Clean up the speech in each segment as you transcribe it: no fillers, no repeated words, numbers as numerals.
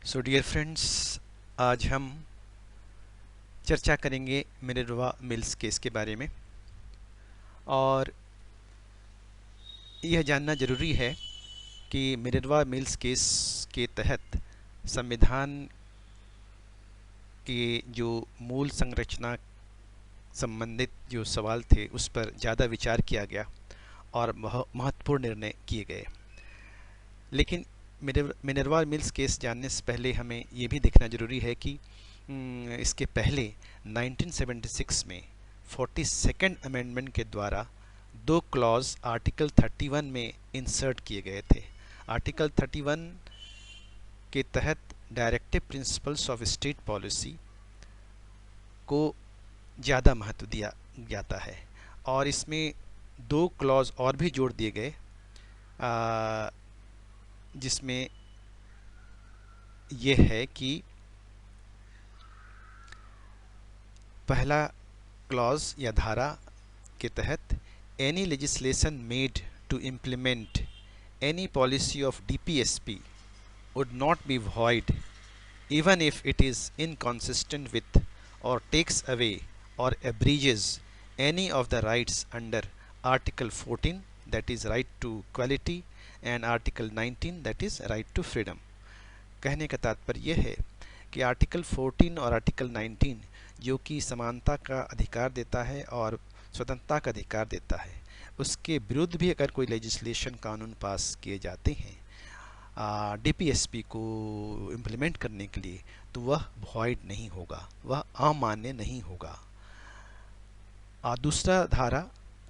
So dear friends, आज हम चर्चा करेंगे मिनर्वा मिल्स केस के बारे में। और यह जानना ज़रूरी है कि मिनर्वा मिल्स केस के तहत संविधान के जो मूल संरचना संबंधित जो सवाल थे उस पर ज़्यादा विचार किया गया और महत्वपूर्ण निर्णय किए गए। लेकिन मिनर्वा मिल्स केस जानने से पहले हमें ये भी देखना ज़रूरी है कि इसके पहले 1976 में 42nd अमेंडमेंट के द्वारा दो क्लॉज आर्टिकल 31 में इंसर्ट किए गए थे। आर्टिकल 31 के तहत directive principles of state policy को ज़्यादा महत्व दिया जाता है और इसमें दो क्लॉज और भी जोड़ दिए गए, जिसमें यह है कि पहला क्लॉज या धारा के तहत any legislation made to implement any policy of DPSP would not be void even if it is inconsistent with or takes away or abridges any of the rights under Article 14, that is right to equality, and Article 19, that is right to freedom। कहने का तात्पर्य यह है कि article 14 और article 19 जो कि समानता का अधिकार देता है और स्वतंत्रता का अधिकार देता है, उसके विरुद्ध भी अगर कोई लेजिस्लेशन कानून पास किए जाते हैं DPSP को इम्प्लीमेंट करने के लिए, तो वह वॉइड नहीं होगा, वह अमान्य नहीं होगा। दूसरा धारा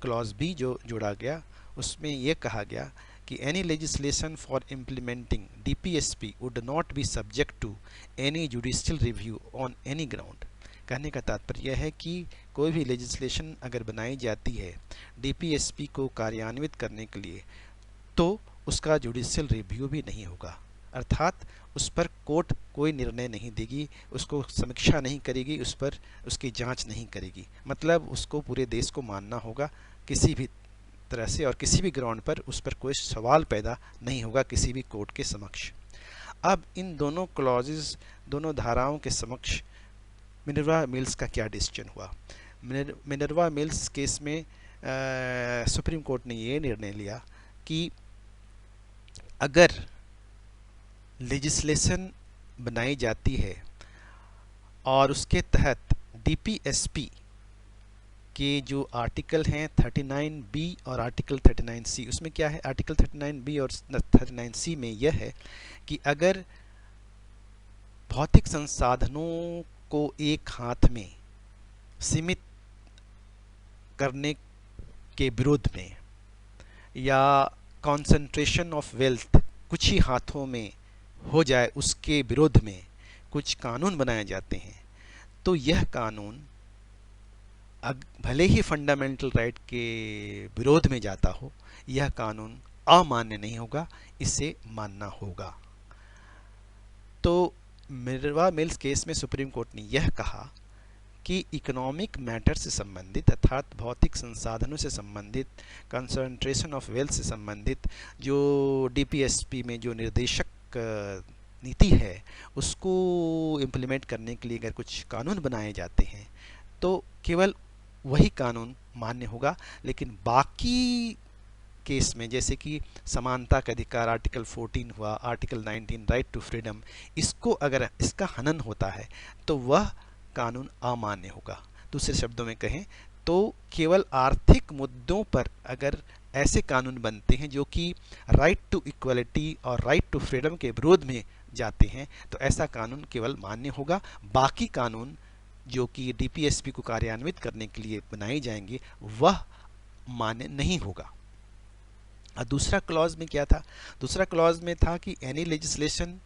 क्लॉज बी जो जोड़ा गया, उसमें यह कहा गया कि any legislation for implementing DPSP would not be subject to any judicial review on any ground. कहने का तात्पर्य यह है कि कोई भी लेजिस्लेशन अगर बनाई जाती है DPSP को कार्यान्वित करने के लिए, तो उसका जुडिशियल रिव्यू भी नहीं होगा, अर्थात उस पर कोर्ट कोई निर्णय नहीं देगी, उसको समीक्षा नहीं करेगी, उस पर उसकी जांच नहीं करेगी। मतलब उसको पूरे देश को मानना होगा किसी भी तरह से, और किसी भी ग्राउंड पर उस पर कोई सवाल पैदा नहीं होगा किसी भी कोर्ट के समक्ष। अब इन दोनों क्लॉजेज, दोनों धाराओं के समक्ष मिनर्वा मिल्स का क्या डिसीजन हुआ। मिनर्वा मिल्स केस में सुप्रीम कोर्ट ने ये निर्णय लिया कि अगर लेजिस्लेशन बनाई जाती है और उसके तहत DPSP के जो आर्टिकल हैं 39B और आर्टिकल 39C, उसमें क्या है, आर्टिकल 39B और 39C में यह है कि अगर भौतिक संसाधनों को एक हाथ में सीमित करने के विरोध में, या कॉन्सेंट्रेशन ऑफ वेल्थ कुछ ही हाथों में हो जाए उसके विरोध में कुछ कानून बनाए जाते हैं, तो यह कानून भले ही फंडामेंटल राइट के विरोध में जाता हो, यह कानून अमान्य नहीं होगा, इसे मानना होगा। तो मिनर्वा मिल्स केस में सुप्रीम कोर्ट ने यह कहा कि इकोनॉमिक मैटर से संबंधित, अर्थात भौतिक संसाधनों से संबंधित, कंसंट्रेशन ऑफ वेल्थ से संबंधित जो DPSP में जो निर्देशक नीति है उसको इम्प्लीमेंट करने के लिए अगर कुछ कानून बनाए जाते हैं तो केवल वही कानून मान्य होगा। लेकिन बाकी केस में, जैसे कि समानता का अधिकार आर्टिकल 14 हुआ, आर्टिकल 19 राइट टू फ्रीडम, इसको अगर इसका हनन होता है तो वह कानून अमान्य होगा। दूसरे शब्दों में कहें तो केवल आर्थिक मुद्दों पर अगर ऐसे कानून बनते हैं जो कि राइट टू इक्वलिटी और राइट टू फ्रीडम के विरोध में जाते हैं, तो ऐसा कानून केवल मान्य होगा। बाकी कानून जो कि DPSP को कार्यान्वित करने के लिए बनाए जाएंगे वह मान्य नहीं होगा। दूसरा क्लॉज में क्या था, दूसरा क्लॉज में था कि any legislation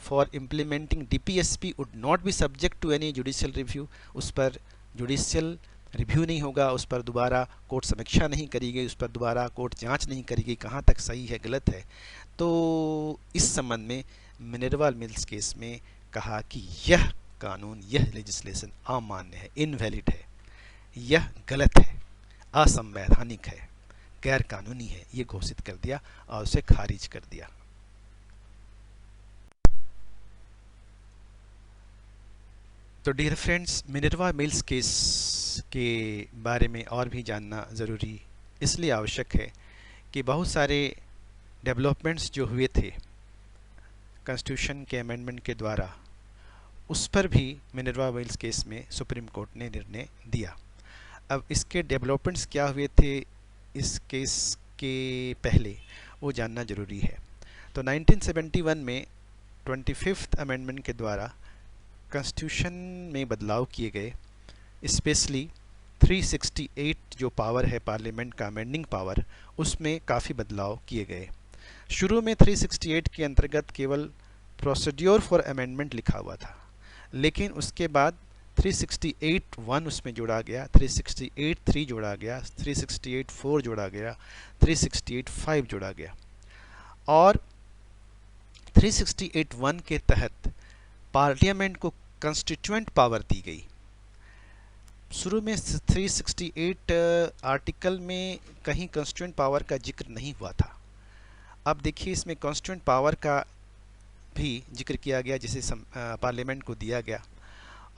for implementing DPSP would not be subject to any judicial review. उस पर जुडिशियल रिव्यू नहीं होगा, उस पर दोबारा कोर्ट समीक्षा नहीं करेगी, उस पर दोबारा कोर्ट जांच नहीं करेगी कहाँ तक सही है गलत है। तो इस संबंध में मिनर्वा मिल्स केस में कहा कि यह कानून, यह लेजिस्लेशन अमान्य है, इनवैलिड है, यह गलत है, असंवैधानिक है, गैर कानूनी है, ये घोषित कर दिया और उसे खारिज कर दिया। तो dear friends, Minerva Mills case के बारे में और भी जानना ज़रूरी इसलिए आवश्यक है कि बहुत सारे डेवलपमेंट्स जो हुए थे कॉन्स्टिट्यूशन के अमेंडमेंट के द्वारा, उस पर भी मिनर्वा मिल्स केस में सुप्रीम कोर्ट ने निर्णय दिया। अब इसके डेवलपमेंट्स क्या हुए थे इस केस के पहले, वो जानना ज़रूरी है। तो 1971 में 25th अमेंडमेंट के द्वारा कॉन्स्टिट्यूशन में बदलाव किए गए। स्पेशली 368 जो पावर है पार्लियामेंट का अमेंडिंग पावर, उसमें काफ़ी बदलाव किए गए। शुरू में 368 के अंतर्गत केवल प्रोसीड्योर फॉर अमेंडमेंट लिखा हुआ था, लेकिन उसके बाद 368(1) उसमें जोड़ा गया, 368(3) जोड़ा गया, 368(4) जोड़ा गया, 368(5) जोड़ा गया और 368(1) के तहत पार्लियामेंट को कंस्टिट्यूएंट पावर दी गई। शुरू में 368 आर्टिकल में कहीं कंस्टिट्यूएंट पावर का जिक्र नहीं हुआ था। अब देखिए इसमें कंस्टिट्यूएंट पावर का भी जिक्र किया गया, जिसे पार्लियामेंट को दिया गया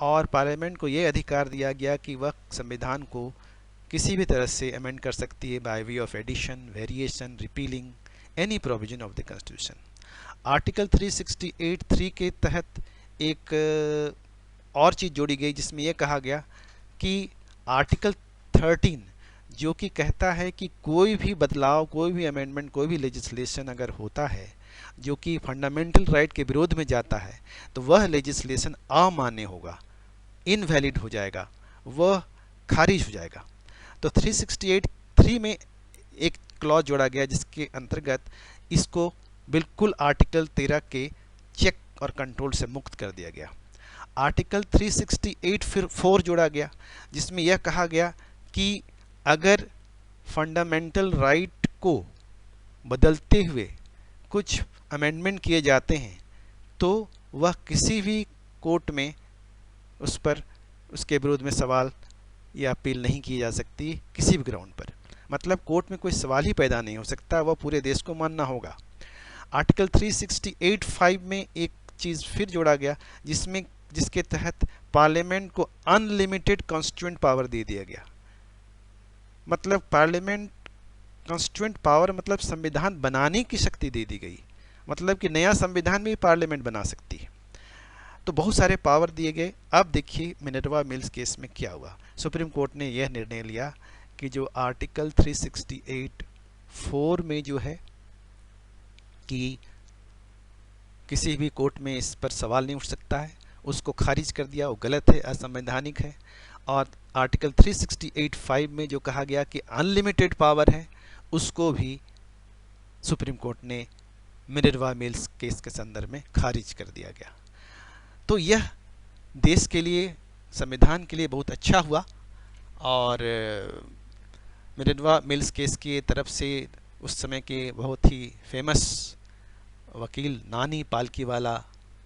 और पार्लियामेंट को ये अधिकार दिया गया कि वह संविधान को किसी भी तरह से अमेंड कर सकती है by way of addition, variation, repealing any provision of the constitution. Article 368(3) के तहत एक और चीज़ जोड़ी गई जिसमें यह कहा गया कि आर्टिकल 13 जो कि कहता है कि कोई भी बदलाव, कोई भी अमेंडमेंट, कोई भी लेजिस्लेशन अगर होता है जो कि फंडामेंटल राइट के विरोध में जाता है, तो वह लेजिस्लेशन अमान्य होगा, इनवैलिड हो जाएगा, वह खारिज हो जाएगा। तो 368(3) में एक क्लॉज जोड़ा गया जिसके अंतर्गत इसको बिल्कुल आर्टिकल 13 के चेक और कंट्रोल से मुक्त कर दिया गया। आर्टिकल 368 फिर 4 जोड़ा गया जिसमें यह कहा गया कि अगर फंडामेंटल राइट को बदलते हुए कुछ अमेंडमेंट किए जाते हैं तो वह किसी भी कोर्ट में उस पर, उसके विरोध में सवाल या अपील नहीं की जा सकती किसी भी ग्राउंड पर। मतलब कोर्ट में कोई सवाल ही पैदा नहीं हो सकता, वह पूरे देश को मानना होगा। आर्टिकल 368(5) में एक चीज़ फिर जोड़ा गया जिसके तहत पार्लियामेंट को अनलिमिटेड कॉन्स्टिट्यूएंट पावर दे दिया गया। मतलब पार्लियामेंट कॉन्स्टिट्यूएंट पावर मतलब संविधान बनाने की शक्ति दे दी गई, मतलब कि नया संविधान भी पार्लियामेंट बना सकती है। तो बहुत सारे पावर दिए गए। अब देखिए मिनर्वा मिल्स केस में क्या हुआ। सुप्रीम कोर्ट ने यह निर्णय लिया कि जो आर्टिकल 368(4) में जो है कि किसी भी कोर्ट में इस पर सवाल नहीं उठ सकता है, उसको खारिज कर दिया, वो गलत है, असंवैधानिक है। और आर्टिकल 368(5) में जो कहा गया कि अनलिमिटेड पावर है, उसको भी सुप्रीम कोर्ट ने मिनर्वा मिल्स केस के संदर्भ में खारिज कर दिया गया। तो यह देश के लिए, संविधान के लिए बहुत अच्छा हुआ। और मिनर्वा मिल्स केस की तरफ से उस समय के बहुत ही फेमस वकील नानी पालकीवाला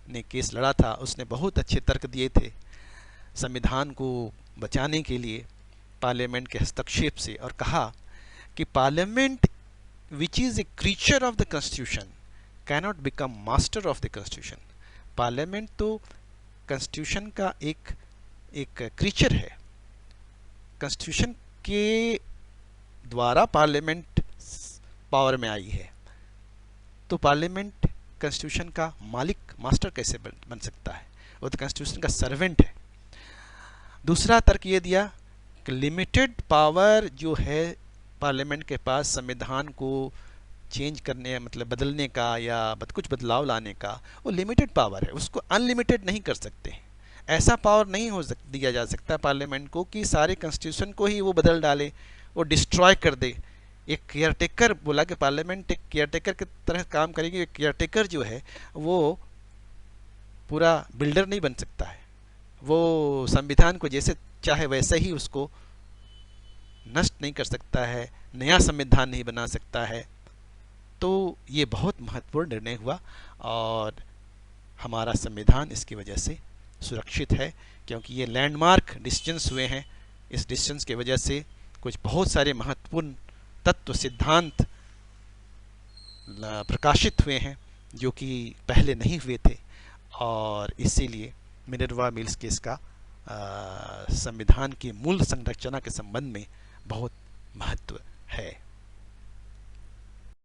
ने केस लड़ा था। उसने बहुत अच्छे तर्क दिए थे संविधान को बचाने के लिए पार्लियामेंट के हस्तक्षेप से, और कहा कि parliament which is a creature of the constitution cannot become master of the constitution. Parliament तो कॉन्स्टिट्यूशन का एक क्रीचर है। कॉन्स्टिट्यूशन के द्वारा पार्लियामेंट पावर में आई है, तो पार्लियामेंट कॉन्स्टिट्यूशन का मालिक, मास्टर कैसे बन सकता है? वो तो कॉन्स्टिट्यूशन का सर्वेंट है। दूसरा तर्क ये दिया कि लिमिटेड पावर जो है पार्लियामेंट के पास संविधान को चेंज करने, मतलब बदलने का या कुछ बदलाव लाने का, वो लिमिटेड पावर है, उसको अनलिमिटेड नहीं कर सकते। ऐसा पावर नहीं दिया जा सकता पार्लियामेंट को कि सारे कॉन्स्टिट्यूशन को ही वो बदल डाले, वो डिस्ट्रॉय कर दे। एक केयरटेकर, बोला कि पार्लियामेंट एक केयरटेकर की तरह काम करेगी। एक केयरटेकर जो है वो पूरा बिल्डर नहीं बन सकता है, वो संविधान को जैसे चाहे वैसे ही उसको नष्ट नहीं कर सकता है, नया संविधान नहीं बना सकता है। तो ये बहुत महत्वपूर्ण निर्णय हुआ और हमारा संविधान इसकी वजह से सुरक्षित है, क्योंकि ये लैंडमार्क डिसीजंस हुए हैं। इस डिसीजंस की वजह से कुछ बहुत सारे महत्वपूर्ण तत्व, सिद्धांत प्रकाशित हुए हैं जो कि पहले नहीं हुए थे, और इसीलिए मिनर्वा मिल्स केस का संविधान की मूल संरचना के संबंध में बहुत महत्व है।